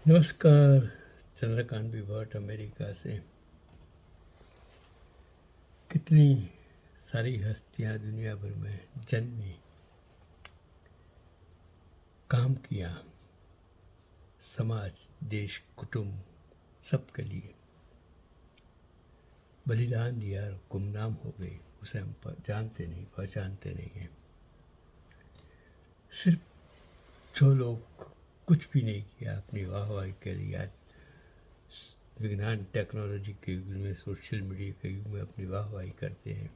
नमस्कार। चंद्रकांत विभट अमेरिका से। कितनी सारी हस्तियां दुनिया भर में जन्मी, काम किया, समाज, देश, कुटुंब, सबके लिए बलिदान दिया और गुमनाम हो गई। उसे हम जानते नहीं, पहचानते नहीं हैं। सिर्फ जो लोग कुछ भी नहीं किया अपनी वाहवाही के लिए आज विज्ञान टेक्नोलॉजी के युग में, सोशल मीडिया के युग में अपनी वाहवाही करते हैं।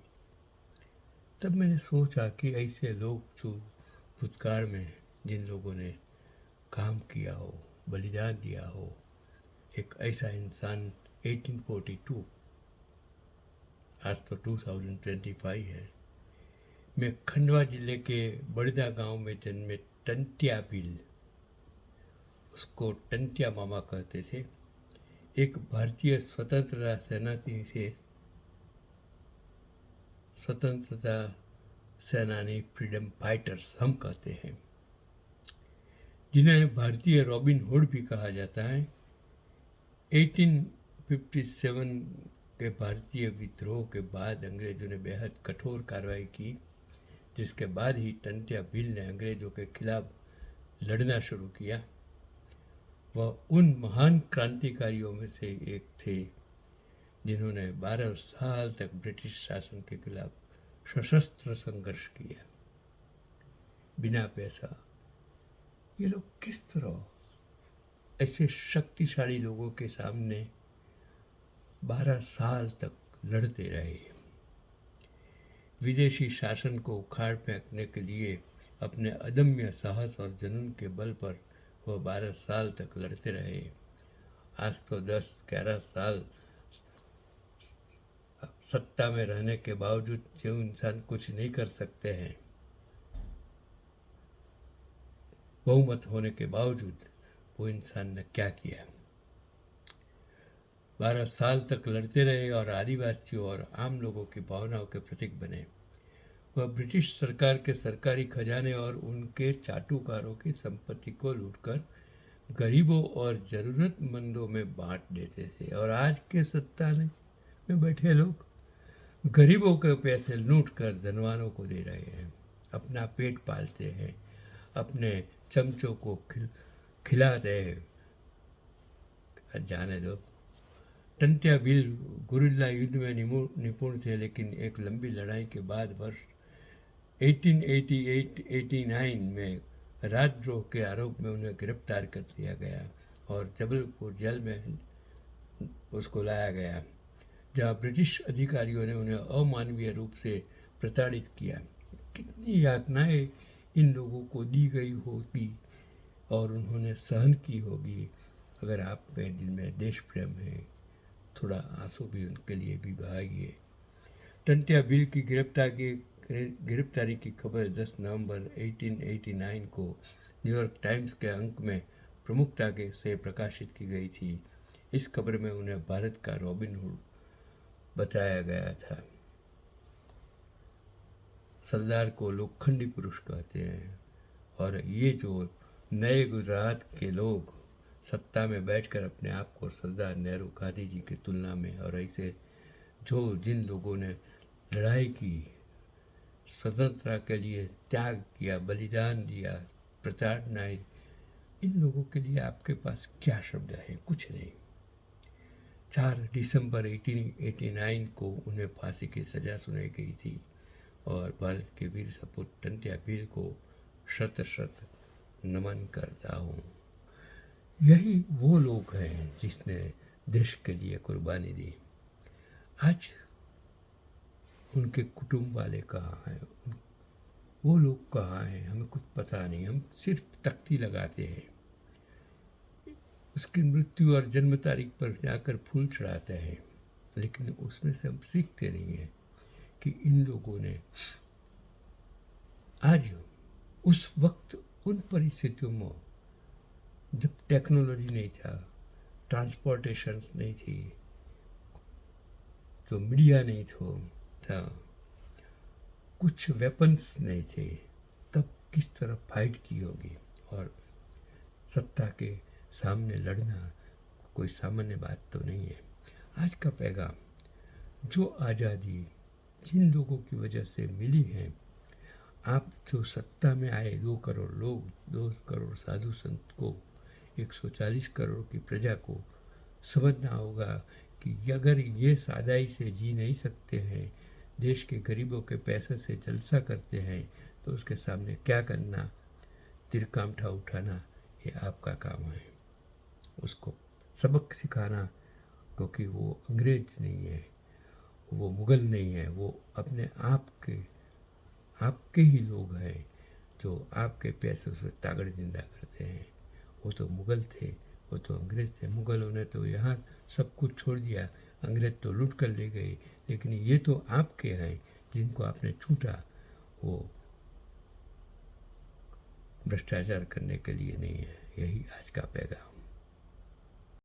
तब मैंने सोचा कि ऐसे लोग जो भूतकाल में जिन लोगों ने काम किया हो, बलिदान दिया हो, एक ऐसा इंसान 1842, आज तो 2025 है। मैं खंडवा जिले के बड़दा गांव में जन्मे टंटिया बिल, उसको टंटिया मामा कहते थे, एक भारतीय स्वतंत्रता सेनानी थे। स्वतंत्रता सेनानी, फ्रीडम फाइटर्स हम कहते हैं, जिन्हें भारतीय रॉबिन हुड भी कहा जाता है। 1857 के भारतीय विद्रोह के बाद अंग्रेजों ने बेहद कठोर कार्रवाई की, जिसके बाद ही टंटिया बिल ने अंग्रेजों के खिलाफ लड़ना शुरू किया। वह उन महान क्रांतिकारियों में से एक थे जिन्होंने 12 साल तक ब्रिटिश शासन के खिलाफ सशस्त्र संघर्ष किया, बिना पैसा। ये लोग किस तरह ऐसे शक्तिशाली लोगों के सामने 12 साल तक लड़ते रहे। विदेशी शासन को उखाड़ फेंकने के लिए अपने अदम्य साहस और जुनून के बल पर वह 12 साल तक लड़ते रहे। आज तो 10-11 साल सत्ता में रहने के बावजूद जो इंसान कुछ नहीं कर सकते हैं, बहुमत होने के बावजूद, वो इंसान ने क्या किया। 12 साल तक लड़ते रहे और आदिवासियों और आम लोगों की भावनाओं के प्रतीक बने। वह ब्रिटिश सरकार के सरकारी खजाने और उनके चाटुकारों की संपत्ति को लूटकर गरीबों और ज़रूरतमंदों में बांट देते थे। और आज के सत्ता में बैठे लोग गरीबों के पैसे लूट कर धनवानों को दे रहे हैं, अपना पेट पालते हैं, अपने चमचों को खिलाते हैं। जाने दो। टंटिया बिल गुरिल्ला युद्ध में निपुण थे, लेकिन एक लंबी लड़ाई के बाद वर्ष 1888-89 में राजद्रोह के आरोप में उन्हें गिरफ्तार कर लिया गया और जबलपुर जेल में उसको लाया गया, जहां ब्रिटिश अधिकारियों ने उन्हें अमानवीय रूप से प्रताड़ित किया। कितनी यातनाएं इन लोगों को दी गई होगी और उन्होंने सहन की होगी। अगर आप में दिल में देश प्रेम है, थोड़ा आंसू भी उनके लिए भी बहाइए। टंटिया बिल की गिरफ्तारी की खबर 10 नवंबर 1889 को न्यूयॉर्क टाइम्स के अंक में प्रमुखता से प्रकाशित की गई थी। इस खबर में उन्हें भारत का रॉबिन हुड बताया गया था। सरदार को लोखंडी पुरुष कहते हैं, और ये जो नए गुजरात के लोग सत्ता में बैठकर अपने आप को सरदार नेहरू, गांधी जी की तुलना में, और ऐसे जो जिन लोगों ने लड़ाई की, स्वतंत्रता के लिए त्याग किया, बलिदान दिया, प्रताड़नाएं, इन लोगों के लिए आपके पास क्या शब्द है? कुछ नहीं। 4 दिसंबर 1889 को उन्हें फांसी की सजा सुनाई गई थी और भारत के वीर सपूत टंटिया बिल को शत शत नमन करता हूँ। यही वो लोग हैं जिसने देश के लिए कुर्बानी दी। आज उनके कुटुंब वाले कहाँ हैं, वो लोग कहाँ हैं, हमें कुछ पता नहीं। हम सिर्फ तख्ती लगाते हैं, उसकी मृत्यु और जन्म तारीख पर जाकर फूल चढ़ाते हैं, लेकिन उसमें से हम सीखते नहीं हैं कि इन लोगों ने आज उस वक्त उन परिस्थितियों में, जब टेक्नोलॉजी नहीं था, ट्रांसपोर्टेशन नहीं थी, तो मीडिया नहीं था, कुछ वेपन्स नहीं थे, तब किस तरह फाइट की होगी और सत्ता के सामने लड़ना कोई सामान्य बात तो नहीं है। आज का पैगाम, जो आज़ादी जिन लोगों की वजह से मिली है, आप जो सत्ता में आए 2 करोड़ लोग, 2 करोड़ साधु संत को, 140 करोड़ की प्रजा को समझना होगा कि अगर ये सादाई से जी नहीं सकते हैं, देश के गरीबों के पैसे से जलसा करते हैं, तो उसके सामने क्या करना, तिरकामठा उठाना, ये आपका काम है। उसको सबक सिखाना, क्योंकि वो अंग्रेज नहीं है, वो मुग़ल नहीं है, वो अपने आपके ही लोग हैं जो आपके पैसों से तागड़ जिंदा करते हैं। वो तो मुग़ल थे, वो तो अंग्रेज़ थे। मुग़लों ने तो यहाँ सब कुछ छोड़ दिया, अंग्रेज़ तो लूट कर ले गए, लेकिन ये तो आपके हैं जिनको आपने छूटा। वो भ्रष्टाचार करने के लिए नहीं है। यही आज का पैगाम।